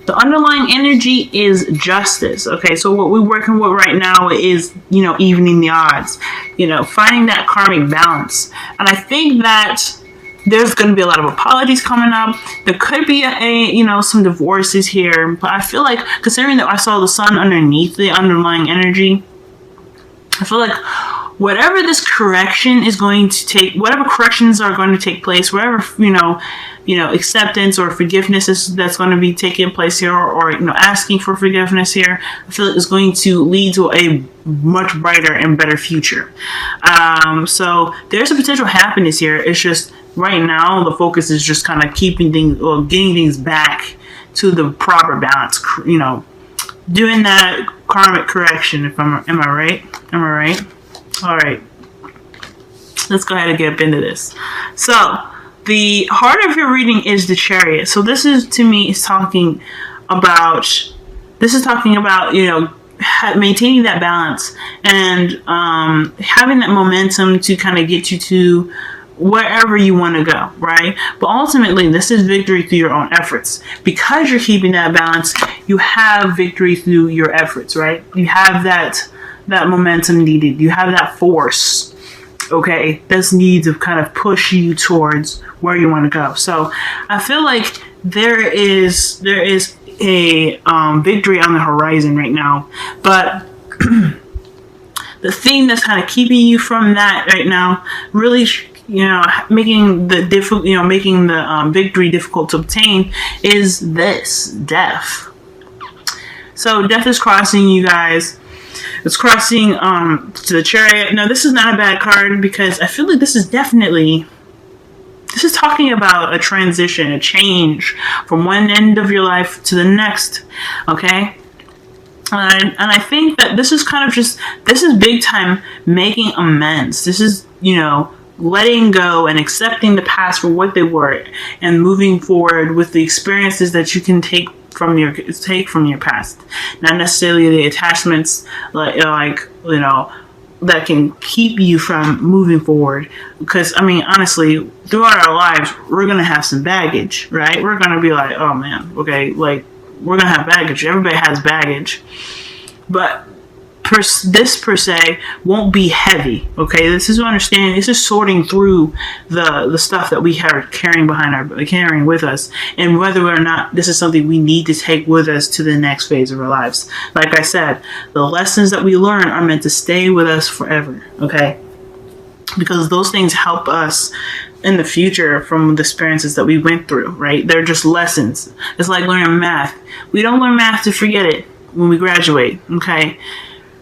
The underlying energy is justice. Okay, so what we're working with right now is, evening the odds, finding that karmic balance. And I think that there's going to be a lot of apologies coming up. There could be some divorces here, but I feel like, considering that I saw the sun underneath the underlying energy, I feel like whatever this correction is going to take, whatever corrections are going to take place, whatever, acceptance or forgiveness that's going to be taking place here, or asking for forgiveness here, I feel like it's going to lead to a much brighter and better future. So there's a potential happiness here. It's just right now the focus is just kind of keeping things, or getting things back to the proper balance. Doing that karmic correction. Am I right? All right. Let's go ahead and get into this. So the heart of your reading is the Chariot. So this is, to me, is talking about maintaining that balance and having that momentum to kind of get you to wherever you want to go, right? But ultimately, this is victory through your own efforts. Because you're keeping that balance, you have victory through your efforts, right? You have that momentum needed. You have that force, okay, that's needed to kind of push you towards where you want to go. So I feel like there is a victory on the horizon right now, but the thing that's kind of keeping you from that right now, really, making the victory difficult to obtain, is this death. So death is crossing you guys. It's crossing to the Chariot. Now, this is not a bad card, because I feel like this is talking about a transition, a change from one end of your life to the next. Okay. And I think that this is this is big time making amends. This is, letting go and accepting the past for what they were and moving forward with the experiences that you can take from your past. Not necessarily the attachments that can keep you from moving forward. Because, honestly, throughout our lives, we're going to have some baggage, right? We're going to be like, oh man, okay, we're going to have baggage. Everybody has baggage. But this per se won't be heavy, okay? This is understanding. This is sorting through the stuff that we are carrying with us, and whether or not this is something we need to take with us to the next phase of our lives. Like I said, the lessons that we learn are meant to stay with us forever, okay? Because those things help us in the future from the experiences that we went through, right? They're just lessons. It's like learning math. We don't learn math to forget it when we graduate, okay?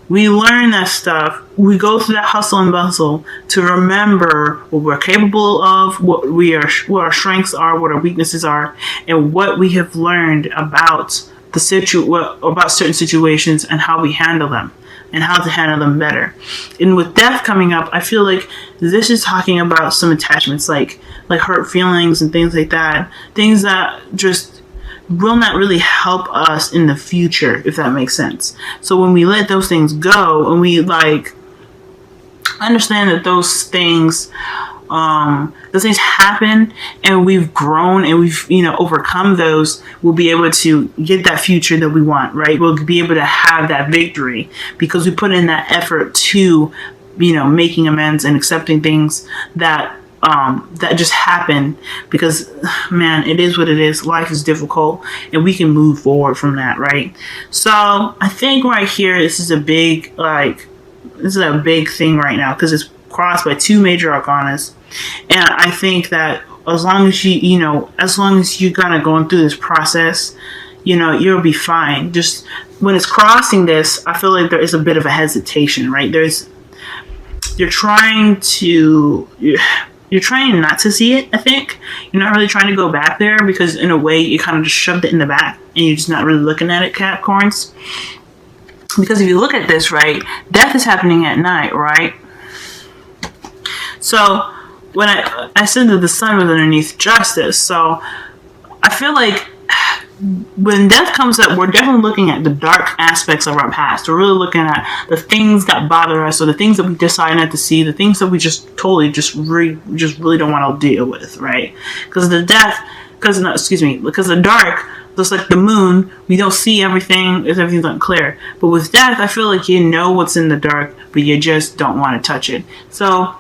We learn that stuff. We go through that hustle and bustle to remember what we're capable of, what our strengths are, what our weaknesses are, and what we have learned about about certain situations and how we handle them and how to handle them better. And with death coming up, I feel like this is talking about some attachments, like hurt feelings and things like that, things that just will not really help us in the future, if that makes sense. So when we let those things go and we understand that those things happen and we've grown and we've overcome those, we'll be able to get that future that we want, right? We'll be able to have that victory because we put in that effort to making amends and accepting things that just happen, because man, it is what it is. Life is difficult and we can move forward from that, right? So I think right here, this is a big thing right now, because it's crossed by two major arcanas. And I think that as long as you're kind of going through this process, you'll be fine. Just when it's crossing this, I feel like there is a bit of a hesitation, right? You're trying not to see it, I think. You're not really trying to go back there, because in a way you kind of just shoved it in the back and you're just not really looking at it, Capricorns. Because if you look at this, right, death is happening at night, right? So when I said that the sun was underneath justice, so I feel like when death comes up, we're definitely looking at the dark aspects of our past. We're really looking at the things that bother us, or the things that we decide not to see, the things that we just really don't want to deal with, right? Because the dark just like the moon, we don't see everything, everything's unclear. But with death, I feel like you know what's in the dark, but you just don't want to touch it. So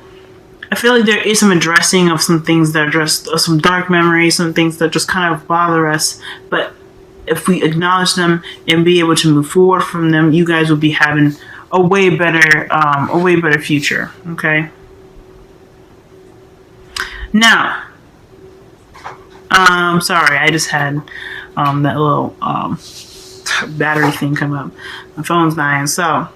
I feel like there is some addressing of some things that are just some dark memories, some things that just kind of bother us. But if we acknowledge them and be able to move forward from them, you guys will be having a way better future. Okay. Now, sorry, I just had that little battery thing come up. My phone's dying, so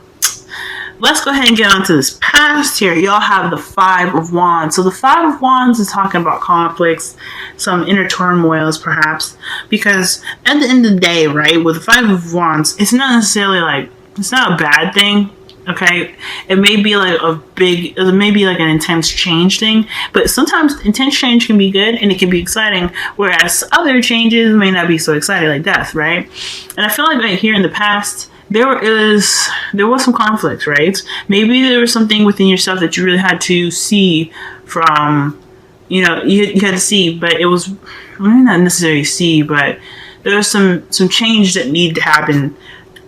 let's go ahead and get on to this past here. Y'all have the Five of Wands. So the Five of Wands is talking about conflicts, some inner turmoils perhaps, because at the end of the day, right, with the Five of Wands, it's not necessarily like, it's not a bad thing. Okay, it may be like it may be like an intense change thing, but sometimes intense change can be good and it can be exciting, whereas other changes may not be so exciting, like death, right? And I feel like right here in the past, there was some conflict, right? Maybe there was something within yourself that you really had to see from, you had to see, but it was not necessarily see, but there was some change that needed to happen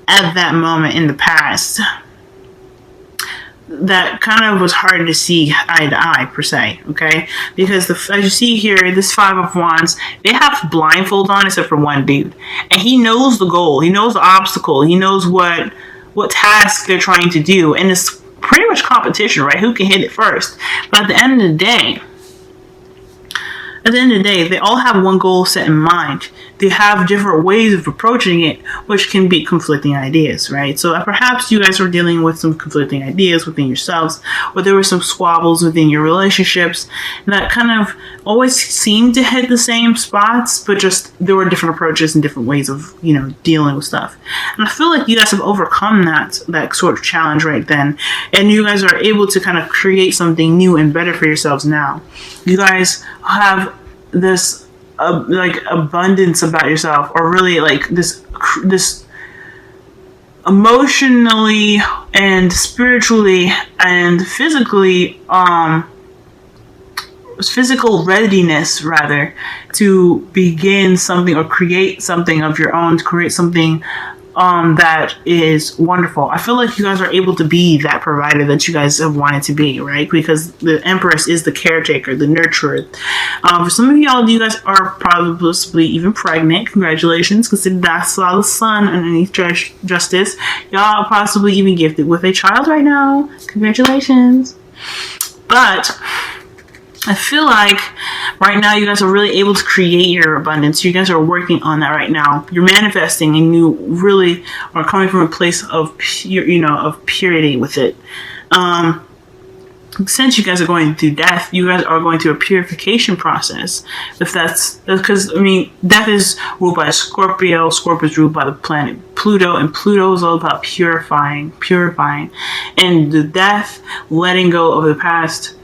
at that moment in the past that kind of was hard to see eye to eye, per se, okay? Because as you see here, this Five of Wands, they have blindfolds on except for one dude. And he knows the goal, he knows the obstacle, he knows what task they're trying to do. And it's pretty much competition, right? Who can hit it first? But at the end of the day, they all have one goal set in mind. They have different ways of approaching it, which can be conflicting ideas, right? So perhaps you guys were dealing with some conflicting ideas within yourselves, or there were some squabbles within your relationships that kind of always seemed to hit the same spots, but just there were different approaches and different ways of, dealing with stuff. And I feel like you guys have overcome that sort of challenge right then, and you guys are able to kind of create something new and better for yourselves now. You guys have this like abundance about yourself, or really like this emotionally and spiritually and physically physical readiness, rather, to begin something or create something of your own, to create something that is wonderful. I feel like you guys are able to be that provider that you guys have wanted to be, right? Because the Empress is the caretaker, the nurturer. For some of y'all, you guys are probably even pregnant. Congratulations, because that's a lot of sun underneath justice. Y'all are possibly even gifted with a child right now. Congratulations. But I feel like right now you guys are really able to create your abundance. You guys are working on that right now. You're manifesting, and you really are coming from a place of of purity with it. Since you guys are going through death, you guys are going through a purification process. If that's because, death is ruled by Scorpio. Scorpio is ruled by the planet Pluto, and Pluto is all about purifying. And the death, letting go of the past,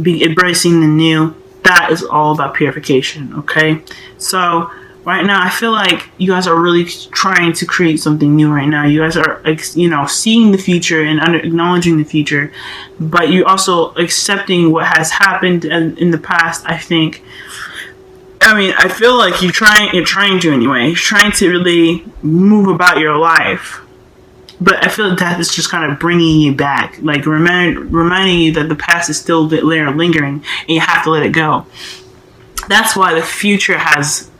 be embracing the new, that is all about purification. Okay, so right now I feel like you guys are really trying to create something new right now. You guys are seeing the future and acknowledging the future, but you're also accepting what has happened in the past. I feel like you're trying to anyway. You're trying to really move about your life. But I feel like that is just kind of bringing you back, like reminding you that the past is still there lingering, and you have to let it go. That's why the future has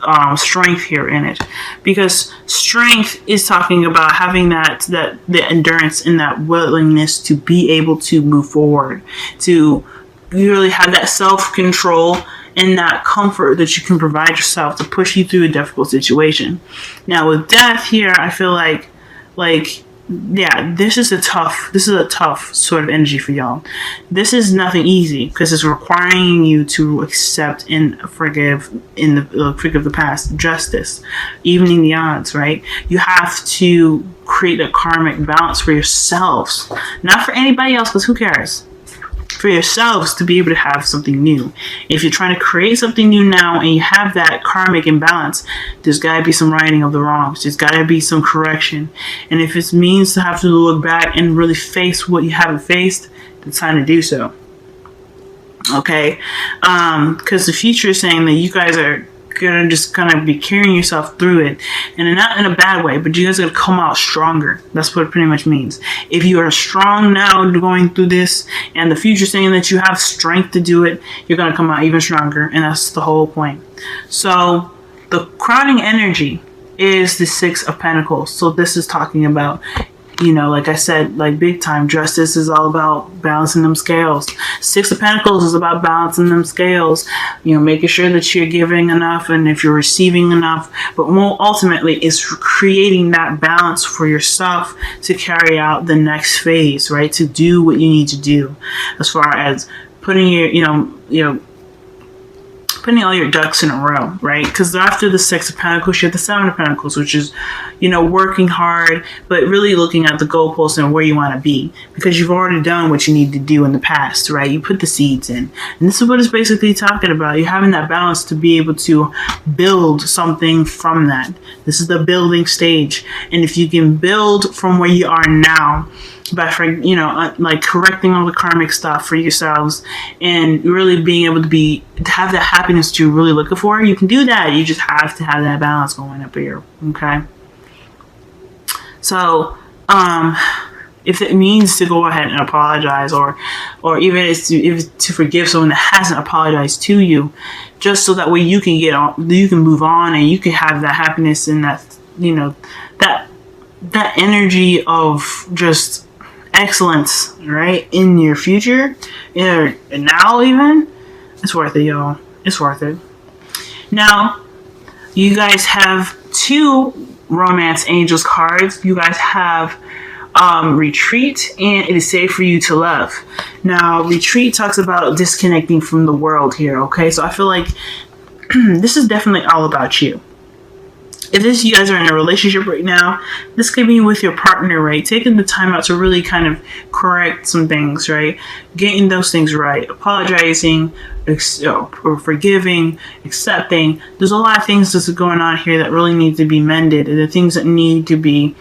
strength here in it, because strength is talking about having the endurance and that willingness to be able to move forward, to really have that self-control and that comfort that you can provide yourself to push you through a difficult situation. Now with death here, I feel like this is a tough sort of energy for y'all. This is nothing easy, because it's requiring you to accept and forgive the past, justice, evening the odds, right? You have to create a karmic balance for yourselves, not for anybody else, because who cares? For yourselves to be able to have something new. If you're trying to create something new now and you have that karmic imbalance, there's got to be some righting of the wrongs. There's got to be some correction. And if it means to have to look back and really face what you haven't faced, it's time to do so. Okay? Because the future is saying that you guys are gonna just kind of be carrying yourself through it, and not in a bad way, but you guys are gonna come out stronger. That's what it pretty much means. If you are strong now going through this, and the future saying that you have strength to do it, you're gonna come out even stronger, and that's the whole point. So the crowning energy is the Six of Pentacles. So this is talking about, you know, like I said, like big time, justice is all about balancing them scales. Six of Pentacles is about balancing them scales, you know, making sure that you're giving enough and if you're receiving enough. But more ultimately, it's creating that balance for yourself to carry out the next phase, right? To do what you need to do as far as putting your, putting all your ducks in a row, right? Because after the Six of Pentacles, you have the Seven of Pentacles, which is, you know, working hard, but really looking at the goalposts and where you want to be, because you've already done what you need to do in the past, right? You put the seeds in. And this is what it's basically talking about. You're having that balance to be able to build something from that. This is the building stage. And if you can build from where you are now, by, you know, like correcting all the karmic stuff for yourselves and really being able to have that happiness that you're really looking for, you can do that. You just have to have that balance going up here, okay? So, if it means to go ahead and apologize, or even if to forgive someone that hasn't apologized to you, just so that way you can you can move on and you can have that happiness and that, you know, that energy of just excellence, right, in your future, and now even, it's worth it, y'all. It's worth it. Now, you guys have two romance angels cards. You guys have retreat and it is safe for you to love. Now, retreat talks about disconnecting from the world here, okay? So I feel like this is definitely all about you. If you guys are in a relationship right now, this could be with your partner, right? Taking the time out to really kind of correct some things, right? Getting those things right. Apologizing, or forgiving, accepting. There's a lot of things that's going on here that really need to be mended. And the things that need to be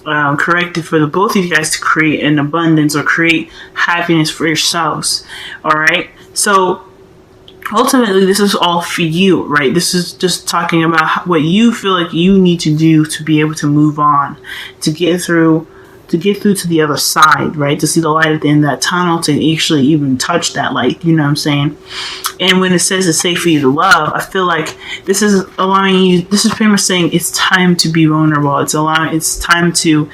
corrected for the both of you guys to create an abundance or create happiness for yourselves. All right? So ultimately, this is all for you, right? This is just talking about what you feel like you need to do to be able to move on, to get through to the other side, right? To see the light at the end of that tunnel, to actually even touch that light, you know what I'm saying? And when it says it's safe for you to love, I feel like this is allowing you, this is pretty much saying it's time to be vulnerable. It's time to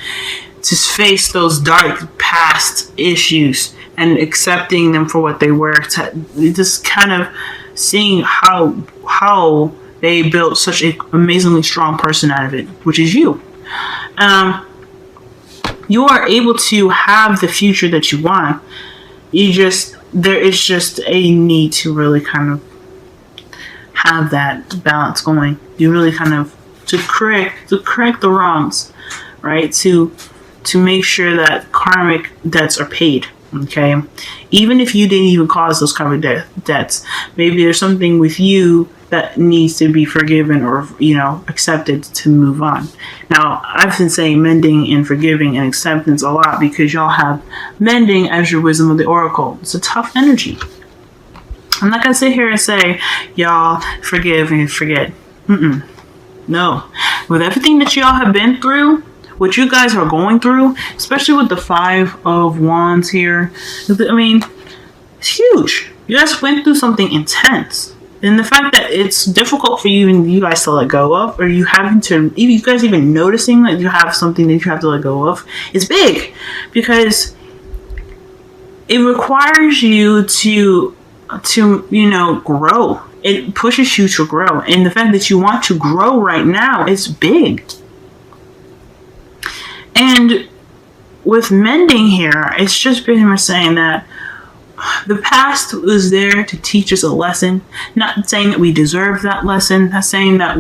face those dark past issues and accepting them for what they were. Just kind of seeing how they built such an amazingly strong person out of it, which is you. You are able to have the future that you want. There is just a need to really kind of have that balance going. You really kind of to correct the wrongs, right? To make sure that karmic debts are paid. Okay, even if you didn't even cause those karmic debts, maybe there's something with you that needs to be forgiven or, you know, accepted to move on. Now, I've been saying mending and forgiving and acceptance a lot because y'all have mending as your wisdom of the oracle. It's a tough energy. I'm not gonna sit here and say y'all forgive and forget. No, with everything that y'all have been through, what you guys are going through, especially with the Five of Wands here, I mean, it's huge. You guys went through something intense. And the fact that it's difficult for you guys to let go of, or you guys even noticing that you have something that you have to let go of, is big. Because it requires you to you know, grow. It pushes you to grow. And the fact that you want to grow right now is big. And with mending here, it's just pretty much saying that the past was there to teach us a lesson. Not saying that we deserve that lesson. Not saying that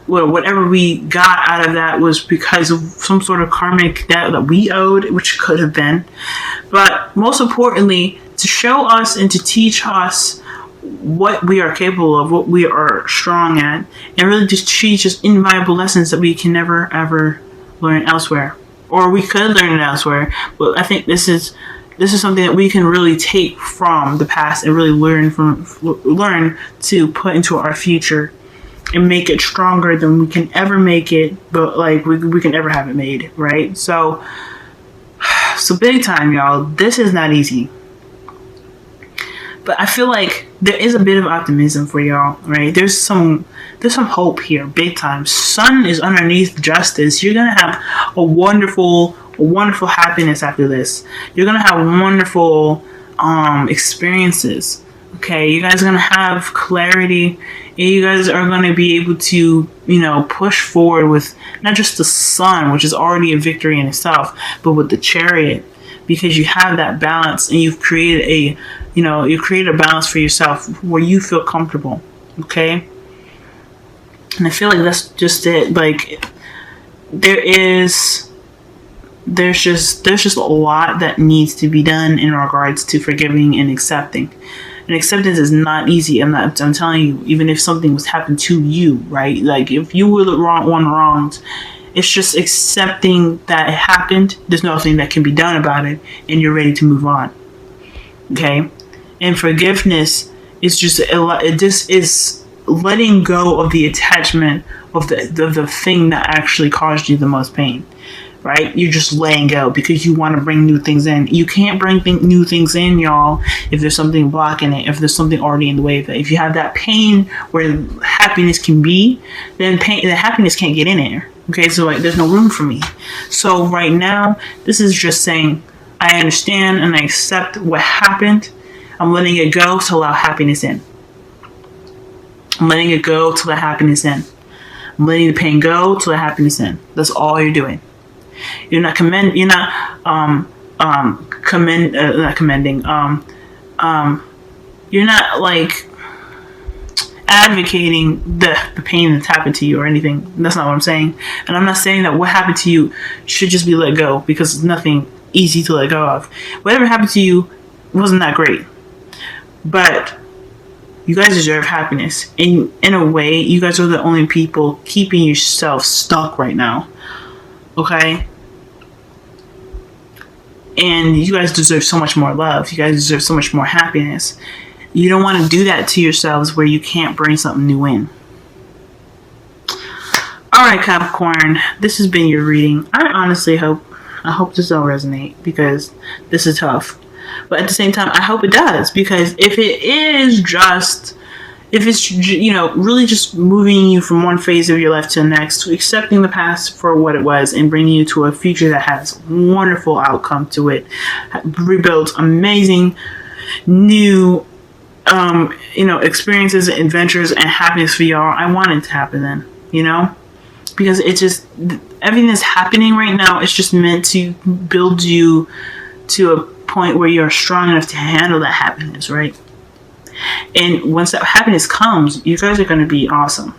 whatever we got out of that was because of some sort of karmic debt that we owed, which could have been. But most importantly, to show us and to teach us what we are capable of, what we are strong at, and really just teach us invaluable lessons that we can never ever learn elsewhere, or we could learn it elsewhere. But I think this is this is something that we can really take from the past and really learn to put into our future and make it stronger than we can ever make it, but like we can ever have it made, right? So big time, y'all. This is not easy. But I feel like there is a bit of optimism for y'all, right? There's some hope here, big time. Sun is underneath justice. You're gonna have a wonderful happiness after this. You're gonna have wonderful experiences. Okay, you guys are gonna have clarity, and you guys are gonna be able to, push forward with not just the Sun, which is already a victory in itself, but with the Chariot, because you have that balance, and you've created a balance for yourself where you feel comfortable. Okay, and I feel like that's just it. Like there's just a lot that needs to be done in regards to forgiving and accepting. And acceptance is not easy. I'm telling you, even if something was happened to you, right? Like if you were the one wronged, it's just accepting that it happened. There's nothing that can be done about it, and you're ready to move on. Okay? And forgiveness is just is letting go of the attachment of the thing that actually caused you the most pain. Right? You're just letting go because you want to bring new things in. You can't bring new things in, y'all, if there's something blocking it, if there's something already in the way of it. If you have that pain where happiness can be, then the happiness can't get in there. Okay, so like there's no room for me. So right now, this is just saying, I understand and I accept what happened. I'm letting it go to allow happiness in. I'm letting it go to let happiness in. I'm letting the pain go to let happiness in. That's all you're doing. You're not commending. You're not like advocating the pain that's happened to you or anything. That's not what I'm saying. And I'm not saying that what happened to you should just be let go, because it's nothing easy to let go of. Whatever happened to you wasn't that great, but you guys deserve happiness. In a way, you guys are the only people keeping yourself stuck right now. Okay? And you guys deserve so much more love. You guys deserve so much more happiness. You don't want to do that to yourselves where you can't bring something new in. Alright, Capricorn. This has been your reading. I hope this will resonate, because this is tough. But at the same time, I hope it does, because if it's really just moving you from one phase of your life to the next, to accepting the past for what it was and bringing you to a future that has wonderful outcome to it, rebuilds amazing new experiences, adventures, and happiness for y'all. I want it to happen then, because it's just, everything that's happening right now is just meant to build you to a point where you're strong enough to handle that happiness, right? And once that happiness comes, you guys are going to be awesome.